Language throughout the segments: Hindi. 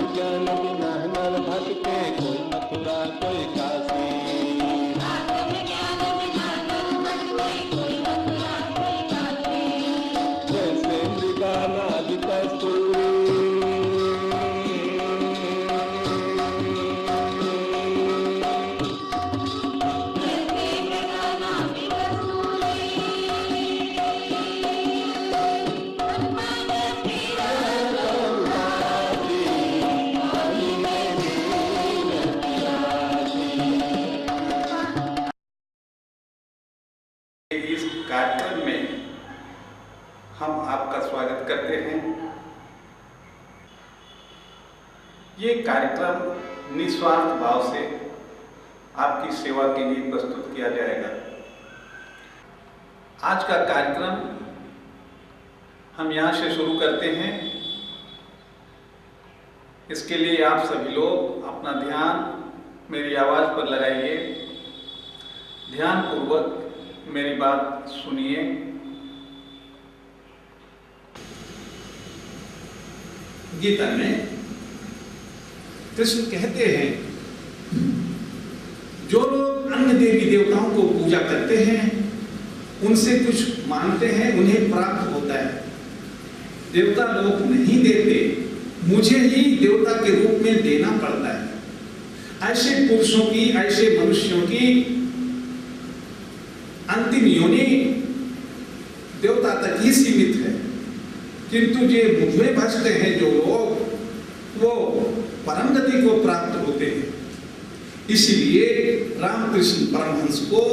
आत्मज्ञान बिना नर भटके, कोई मथुरा कोई काशी। जैसे मृगा नाद कस्तूरी, इस कार्यक्रम में हम आपका स्वागत करते हैं। ये कार्यक्रम निस्वार्थ भाव से आपकी सेवा के लिए प्रस्तुत किया जाएगा। आज का कार्यक्रम हम यहाँ से शुरू करते हैं। इसके लिए आप सभी लोग अपना ध्यान मेरी आवाज़ पर लगाइए, ध्यानपूर्वक मेरी बात सुनिए। गीता में कृष्ण कहते हैं, जो लोग अन्य देवी देवताओं को पूजा करते हैं, उनसे कुछ मांगते हैं, उन्हें प्राप्त होता है। देवता लोग नहीं देते, मुझे ही देवता के रूप में देना पड़ता है। ऐसे पुरुषों की, ऐसे मनुष्यों की अंतिम योनि देवता तक ही सीमित है, किंतु जो मुझ में बसते हैं जो लोग, वो परम गति को प्राप्त होते हैं। इसीलिए रामकृष्ण परमहंस को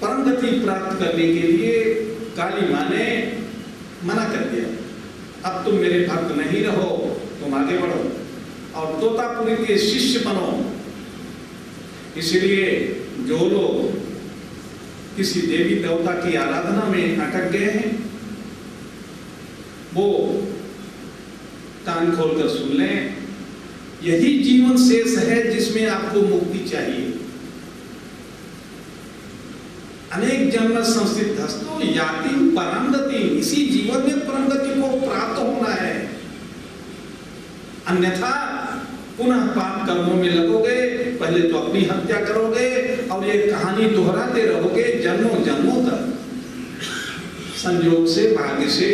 परम गति प्राप्त करने के लिए काली माँ ने मना कर दिया, अब तुम मेरे भक्त नहीं रहो, तुम आगे बढ़ो और तोतापुरी के शिष्य बनो। इसलिए जो लोग किसी देवी देवता की आराधना में अटक गए हैं, वो कान खोलकर सुन लें। यही जीवन शेष है जिसमें आपको मुक्ति चाहिए। अनेक जन्म संसिद्धस्तु याति परम गति, इसी जीवन में परम गति को प्राप्त होना है। अन्यथा पुनः पाप कर्मों में लगोगे, पहले तो अपनी हत्या करोगे और ये कहानी दोहराते रहोगे जन्मों जन्मों तक। संयोग से, भाग्य से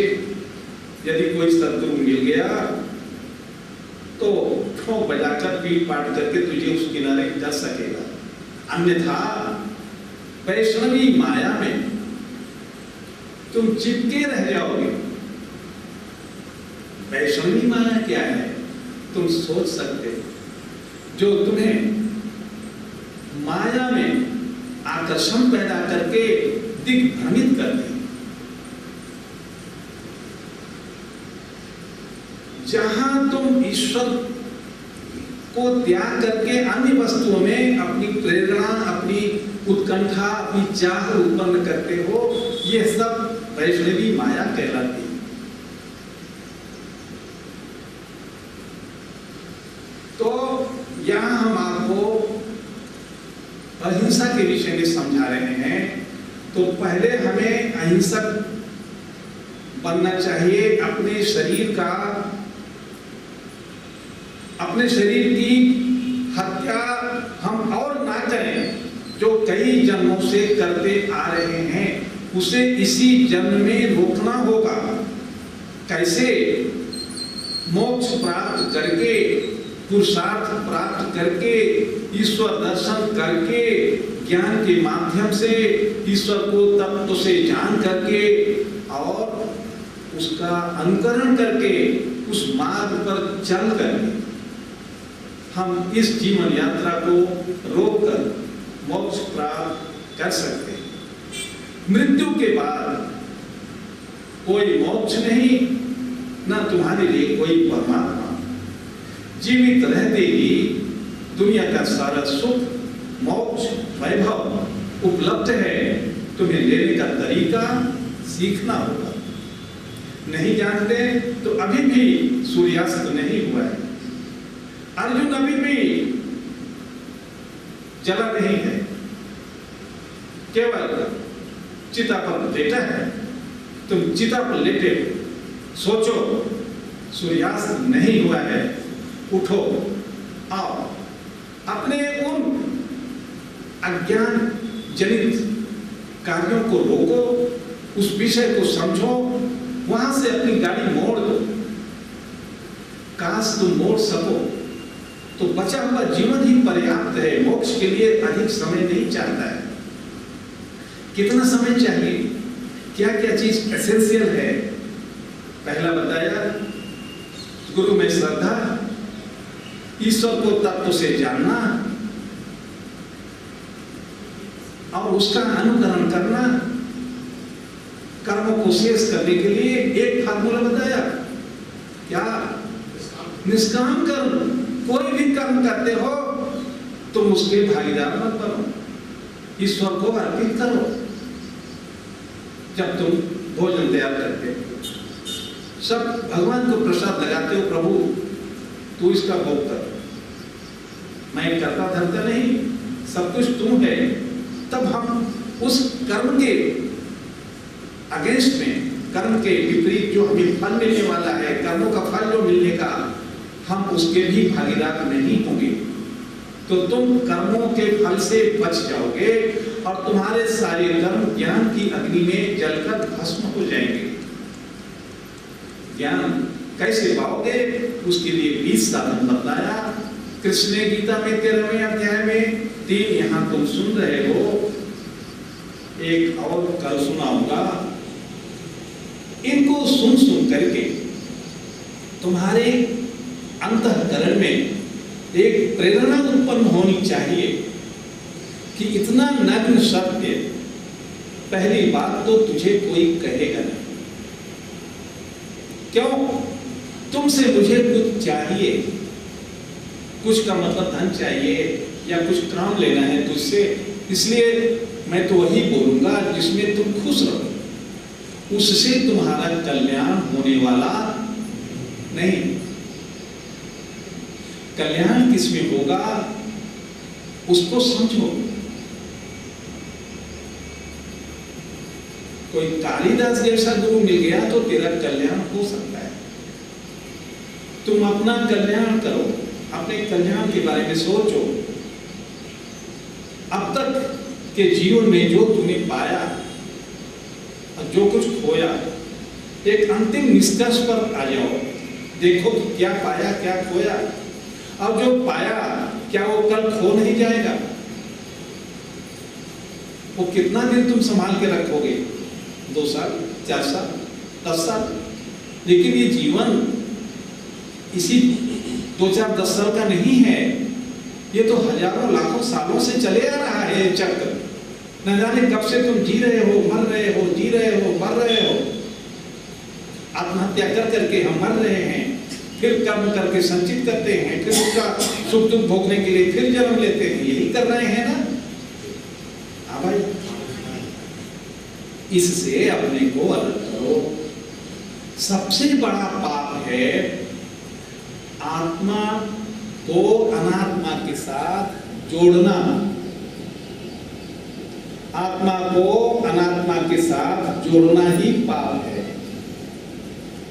यदि कोई सद्गुरु मिल गया तो ठोक बजाकर, पीट पाट करके तुझे उस किनारे जा सकेगा। अन्यथा वैष्णवी माया में तुम चिपके रह जाओगे। वैष्णवी माया क्या है तुम सोच सकते हो? जो तुम्हें माया में आकर्षण पैदा करके दिग्भ्रमित कर दे। जहां तुम ईश्वर को त्याग करके अन्य वस्तुओं में अपनी प्रेरणा, अपनी उत्कंठा, अपनी चाह उत्पन्न करते हो, ये सब वैष्णवी माया कहलाती है। तो यहां हम आपको अहिंसा के विषय में समझा रहे हैं। तो पहले हमें अहिंसक बनना चाहिए। अपने शरीर की हत्या हम और ना करें, जो कई जन्मों से करते आ रहे हैं, उसे इसी जन्म में रोकना होगा। कैसे? मोक्ष प्राप्त करके, पुरुषार्थ प्राप्त करके, ईश्वर दर्शन करके, ज्ञान के माध्यम से ईश्वर को तत्व से जान करके और उसका अनुकरण करके, उस मार्ग पर चल करके हम इस जीवन यात्रा को रोककर मोक्ष प्राप्त कर सकते हैं। मृत्यु के बाद कोई मोक्ष नहीं, ना तुम्हारे लिए कोई परमात्मा। जीवित रहते ही दुनिया का सारा सुख, मोक्ष, वैभव उपलब्ध है। तुम्हें लेने का तरीका सीखना होगा। नहीं जानते तो अभी भी सूर्यास्त नहीं हुआ है। अर्जुन अभी भी जला नहीं है, केवल चिता पर लेटा है। तुम चिता पर लेटे हो, सोचो सूर्यास्त नहीं हुआ है, उठो, आओ, अपने उन अज्ञान जनित कार्यों को रोको, उस विषय को समझो, वहां से अपनी गाड़ी मोड़ दो। काश तुम मोड़ सको तो बचा हुआ जीवन ही पर्याप्त है, मोक्ष के लिए अधिक समय नहीं चाहता है। कितना समय चाहिए, क्या क्या चीज एसेंशियल है? पहला बताया, गुरु में श्रद्धा, ईश्वर को तत्व से जानना और उसका अनुकरण करना, कर्मों को शेष करने के लिए एक फार्मूला बताया, क्या? निष्काम कर्म। कोई भी कर्म करते हो तुम उसके भागीदार मत बनो, ईश्वर को अर्पित करो। जब तुम भोजन तैयार करते हो, सब भगवान को प्रसाद लगाते हो, प्रभु तू इसका भोग कर, मैं करता धरता नहीं, सब कुछ तुम है। तब हम उस कर्म के अगेंस्ट में, कर्म के विपरीत जो हमें फल मिलने वाला है, कर्मों का फल जो मिलने का, हम उसके भी भागीदार नहीं होंगे। तो तुम कर्मों के फल से बच जाओगे और तुम्हारे सारे कर्म ज्ञान की अग्नि में जलकर भस्म हो जाएंगे। ज्ञान कैसे पाओगे, उसके लिए 20 साधन बताया कृष्ण ने गीता में 13वें अध्याय में। 3 यहां तुम सुन रहे हो, एक और कल सुनाऊंगा। इनको सुन सुन करके तुम्हारे अंतःकरण में एक प्रेरणा उत्पन्न होनी चाहिए कि इतना नग्न सत्य, पहली बात तो तुझे कोई कहेगा नहीं। क्यों? तुमसे मुझे कुछ चाहिए, कुछ का मतलब धन चाहिए या कुछ काम लेना है तुझसे, इसलिए मैं तो वही बोलूंगा जिसमें तुम खुश रहो, उससे तुम्हारा कल्याण होने वाला नहीं। कल्याण किसमें होगा उसको समझो। कोई कालिदास जैसा गुरु मिल गया तो तेरा कल्याण हो सकता है। तुम अपना कल्याण करो, अपने कल्याण के बारे में सोचो। अब तक के जीवन में जो तूने पाया और जो कुछ खोया, एक अंतिम निष्कर्ष पर आ जाओ। देखो कि क्या पाया क्या खोया। अब जो पाया क्या वो कल खो नहीं जाएगा? वो कितना दिन तुम संभाल के रखोगे? 2 साल, 4 साल, 10 साल? लेकिन ये जीवन इसी 2, 4, 10 साल का नहीं है, ये तो हजारों लाखों सालों से चले आ रहा है चक्र। न जाने कब से तुम जी रहे हो, मर रहे हो, जी रहे हो, मर रहे हो। आत्महत्या कर करके हम मर रहे हैं, फिर कर्म करके संचित करते हैं, फिर उसका सुख दुख भोगने के लिए फिर जन्म लेते हैं। यही कर रहे हैं ना? हाँ भाई, इससे अपने को अलग करो। सबसे बड़ा पाप है आत्मा को अनात्मा के साथ जोड़ना, आत्मा को अनात्मा के साथ जोड़ना ही पाप है।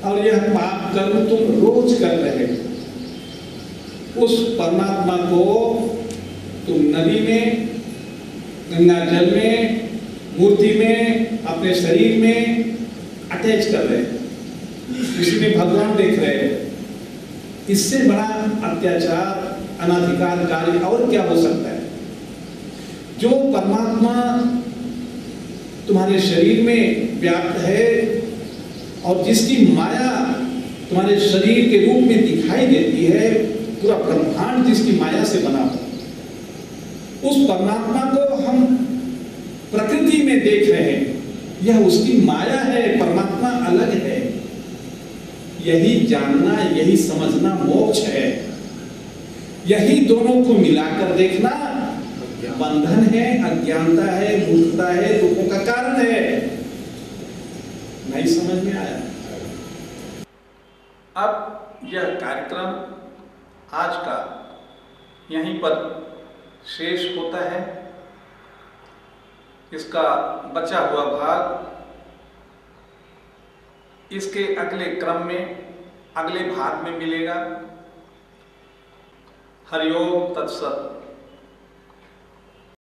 और यह पाप कर्म तुम रोज कर रहे हो। उस परमात्मा को तुम नदी में, गंगा जल में, मूर्ति में, अपने शरीर में अटैच कर रहे हो, इसमें भगवान देख रहे हो। इससे बड़ा अत्याचार, अनाधिकार कार्य और क्या हो सकता है? जो परमात्मा तुम्हारे शरीर में व्याप्त है और जिसकी माया तुम्हारे शरीर के रूप में दिखाई देती है, पूरा ब्रह्मांड जिसकी माया से बना हो, उस परमात्मा को हम प्रकृति में देख रहे हैं, यह उसकी माया है, परमात्मा अलग है। यही जानना, यही समझना मोक्ष है। यही दोनों को मिलाकर देखना बंधन है, अज्ञानता है, मूर्खता है, दुखों का कारण है। नहीं समझ में आया? अब यह कार्यक्रम आज का यहीं पर शेष होता है। इसका बचा हुआ भाग इसके अगले क्रम में, अगले भाग में मिलेगा। हरिओम तत्सत।